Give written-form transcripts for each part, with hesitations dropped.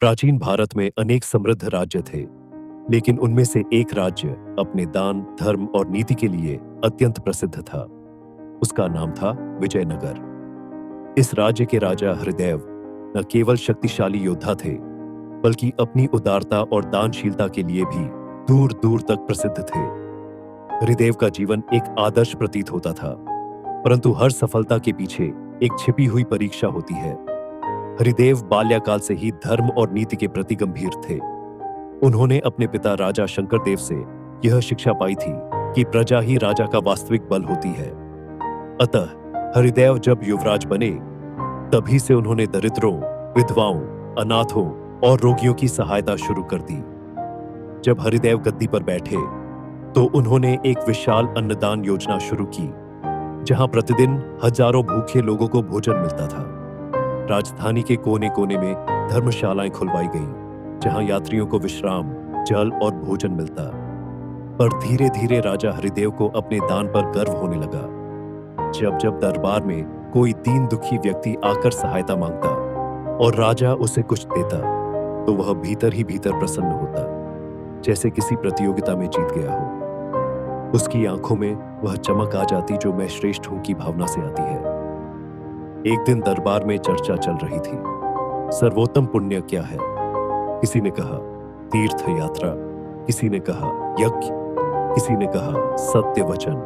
प्राचीन भारत में अनेक समृद्ध राज्य थे, लेकिन उनमें से एक राज्य अपने दान, धर्म और नीति के लिए अत्यंत प्रसिद्ध था। उसका नाम था विजयनगर। इस राज्य के राजा हरिदेव न केवल शक्तिशाली योद्धा थे, बल्कि अपनी उदारता और दानशीलता के लिए भी दूर दूर तक प्रसिद्ध थे। हरिदेव का जीवन एक आदर्श प्रतीत होता था, परंतु हर सफलता के पीछे एक छिपी हुई परीक्षा होती है। हरिदेव बाल्यकाल से ही धर्म और नीति के प्रति गंभीर थे। उन्होंने अपने पिता राजा शंकरदेव से यह शिक्षा पाई थी कि प्रजा ही राजा का वास्तविक बल होती है। अतः हरिदेव जब युवराज बने, तभी से उन्होंने दरिद्रों, विधवाओं, अनाथों और रोगियों की सहायता शुरू कर दी। जब हरिदेव गद्दी पर बैठे, तो उन्होंने एक विशाल अन्नदान योजना शुरू की, जहां प्रतिदिन हजारों भूखे लोगों को भोजन मिलता था। राजधानी के कोने कोने में धर्मशालाएं खुलवाई गईं, जहां यात्रियों को विश्राम, जल और भोजन मिलता। पर धीरे धीरे राजा हरिदेव को अपने दान पर गर्व होने लगा। जब जब दरबार में कोई दीन दुखी व्यक्ति आकर सहायता मांगता और राजा उसे कुछ देता, तो वह भीतर ही भीतर प्रसन्न होता, जैसे किसी प्रतियोगिता में जीत गया हो। उसकी आंखों में वह चमक आ जाती जो मैं श्रेष्ठ हूं की भावना से आती है। एक दिन दरबार में चर्चा चल रही थी, सर्वोत्तम पुण्य क्या है? किसी ने कहा तीर्थ यात्रा, किसी ने कहा यज्ञ, किसी ने कहा सत्य वचन।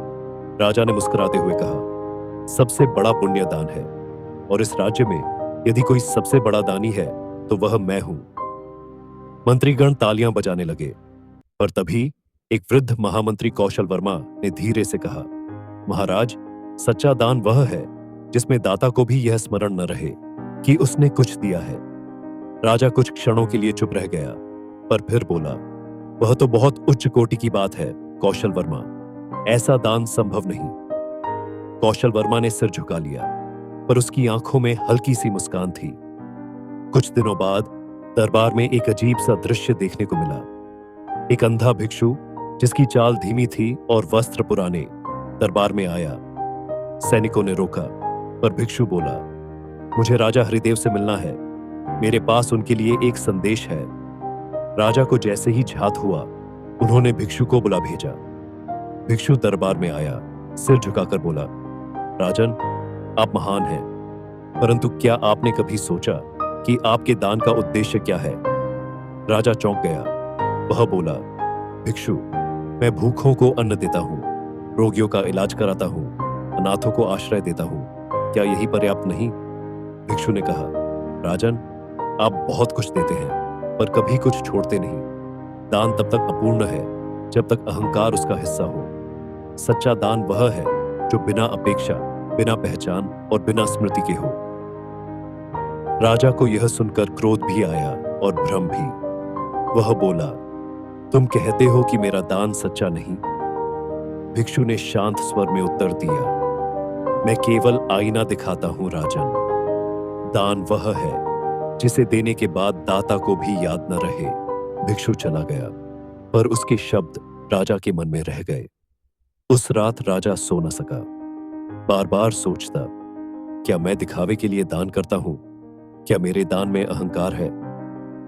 राजा ने मुस्कुराते हुए कहा, सबसे बड़ा पुण्य दान है, और इस राज्य में यदि कोई सबसे बड़ा दानी है तो वह मैं हूं। मंत्रीगण तालियां बजाने लगे, पर तभी एक वृद्ध महामंत्री कौशल वर्मा ने धीरे से कहा, महाराज, सच्चा दान वह है जिसमें दाता को भी यह स्मरण न रहे कि उसने कुछ दिया है। राजा कुछ क्षणों के लिए चुप रह गया, पर फिर बोला, वह तो बहुत उच्च कोटि की बात है कौशल वर्मा, ऐसा दान संभव नहीं। कौशल वर्मा ने सिर झुका लिया, पर उसकी आंखों में हल्की सी मुस्कान थी। कुछ दिनों बाद दरबार में एक अजीब सा दृश्य देखने को मिला। एक अंधा भिक्षु, जिसकी चाल धीमी थी और वस्त्र पुराने, दरबार में आया। सैनिकों ने रोका, पर भिक्षु बोला, मुझे राजा हरिदेव से मिलना है, मेरे पास उनके लिए एक संदेश है। राजा को जैसे ही झात हुआ, उन्होंने भिक्षु को बुला भेजा। भिक्षु दरबार में आया, सिर झुकाकर बोला, राजन, आप महान हैं, परंतु क्या आपने कभी सोचा कि आपके दान का उद्देश्य क्या है? राजा चौंक गया। वह बोला, भिक्षु, मैं भूखों को अन्न देता हूं, रोगियों का इलाज कराता हूं, अनाथों को आश्रय देता हूं, क्या यही पर्याप्त नहीं? भिक्षु ने कहा, राजन, आप बहुत कुछ देते हैं, पर कभी कुछ छोड़ते नहीं। दान तब तक अपूर्ण है जब तक अहंकार उसका हिस्सा हो। सच्चा दान वह है जो बिना अपेक्षा, बिना पहचान और बिना स्मृति के हो। राजा को यह सुनकर क्रोध भी आया और भ्रम भी। वह बोला, तुम कहते हो कि मेरा दान सच्चा नहीं? भिक्षु ने शांत स्वर में उत्तर दिया, मैं केवल आईना दिखाता हूं राजन। दान वह है जिसे देने के बाद दाता को भी याद न रहे। भिक्षु चला गया, पर उसके शब्द राजा के मन में रह गए। उस रात राजा सो न सका। बार बार सोचता, क्या मैं दिखावे के लिए दान करता हूं? क्या मेरे दान में अहंकार है?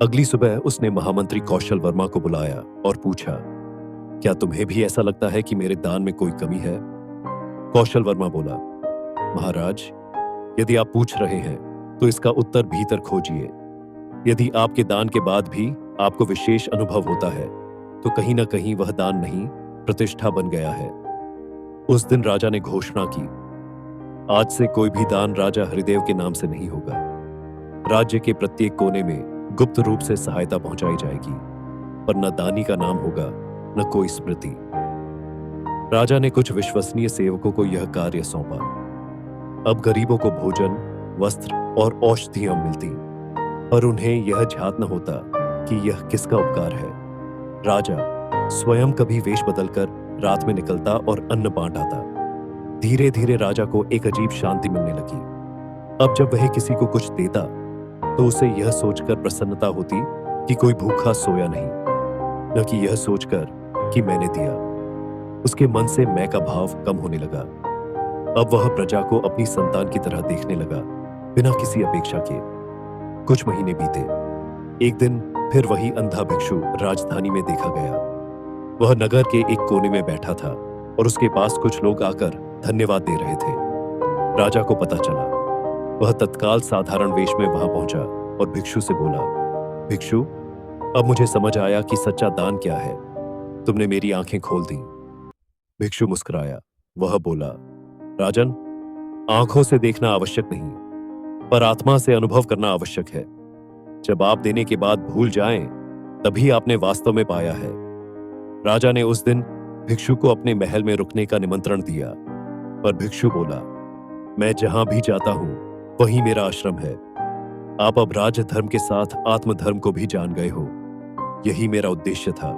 अगली सुबह उसने महामंत्री कौशल वर्मा को बुलाया और पूछा, क्या तुम्हें भी ऐसा लगता है कि मेरे दान में कोई कमी है? कौशल वर्मा बोला, महाराज, यदि आप पूछ रहे हैं तो इसका उत्तर भीतर खोजिए। यदि आपके दान के बाद भी आपको विशेष अनुभव होता है, तो कहीं ना कहीं वह दान नहीं, प्रतिष्ठा बन गया है। उस दिन राजा ने घोषणा की, आज से कोई भी दान राजा हरिदेव के नाम से नहीं होगा। राज्य के प्रत्येक कोने में गुप्त रूप से सहायता पहुंचाई जाएगी, पर न दानी का नाम होगा, न कोई स्मृति। राजा ने कुछ विश्वसनीय सेवकों को यह कार्य सौंपा। अब गरीबों को भोजन, वस्त्र और औषधियां मिलती, पर उन्हें यह झात न होता कि यह किसका उपकार है। राजा स्वयं कभी वेश बदलकर रात में निकलता और अन्न बांट आता। धीरे धीरे राजा को एक अजीब शांति मिलने लगी। अब जब वह किसी को कुछ देता, तो उसे यह सोचकर प्रसन्नता होती कि कोई भूखा सोया नहीं, न कि यह सोचकर कि मैंने दिया। उसके मन से मैं का भाव कम होने लगा। अब वह प्रजा को अपनी संतान की तरह देखने लगा, बिना किसी अपेक्षा के। कुछ महीने बीते। एक दिन फिर वही अंधा भिक्षु राजधानी में देखा गया। वह नगर के एक कोने में बैठा था और उसके पास कुछ लोग आकर धन्यवाद दे रहे थे। राजा को पता चला। वह तत्काल साधारण वेश में वहां पहुंचा और भिक्षु से बोला, भिक्षु, अब मुझे समझ आया कि सच्चा दान क्या है। तुमने मेरी आंखें खोल दी। भिक्षु मुस्कुराया। वह बोला, राजन, आंखों से देखना आवश्यक नहीं, पर आत्मा से अनुभव करना आवश्यक है। जब आप देने के बाद भूल जाएं, तभी आपने वास्तव में पाया है। राजा ने उस दिन भिक्षु को अपने महल में रुकने का निमंत्रण दिया, पर भिक्षु बोला, मैं जहां भी जाता हूं वही मेरा आश्रम है। आप अब राज धर्म के साथ आत्मधर्म को भी जान गए हो। यही मेरा उद्देश्य था।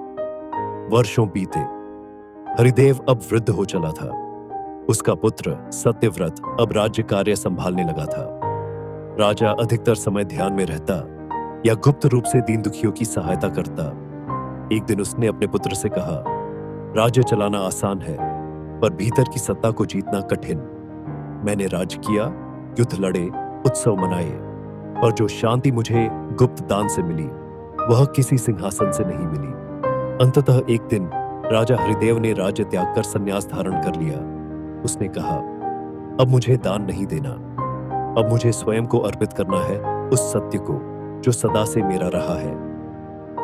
वर्षों बीते। हरिदेव अब वृद्ध हो चला था। उसका पुत्र सत्यव्रत अब राज्य कार्य संभालने लगा था। राजा अधिकतर समय ध्यान में रहता या गुप्त रूप से दीन दुखियों की सहायता करता। एक दिन उसने अपने पुत्र से कहा, राज्य चलाना आसान है, पर भीतर की सत्ता को जीतना कठिन। मैंने राज्य किया, युद्ध लड़े, उत्सव मनाए, पर जो शांति मुझे गुप्त दान से मिली वह किसी सिंहासन से नहीं मिली। अंततः एक दिन राजा हरिदेव ने राज्य त्याग कर संन्यास धारण कर लिया। उसने कहा, अब मुझे दान नहीं देना, अब मुझे स्वयं को अर्पित करना है उस सत्य को जो सदा से मेरा रहा है।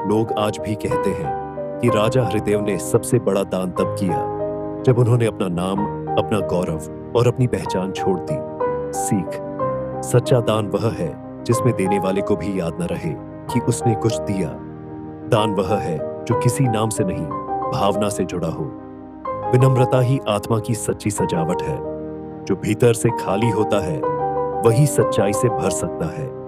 लोग आज भी कहते हैं कि राजा हरिदेव ने सबसे बड़ा दान तब किया जब उन्होंने अपना नाम, अपना गौरव और अपनी पहचान छोड़ दी। सीख, सच्चा दान वह है जिसमें देने वाले को भी याद न रहे कि उसने कुछ दिया। दान वह है जो किसी नाम से नहीं, भावना से जुड़ा हो। विनम्रता ही आत्मा की सच्ची सजावट है। जो भीतर से खाली होता है वही सच्चाई से भर सकता है।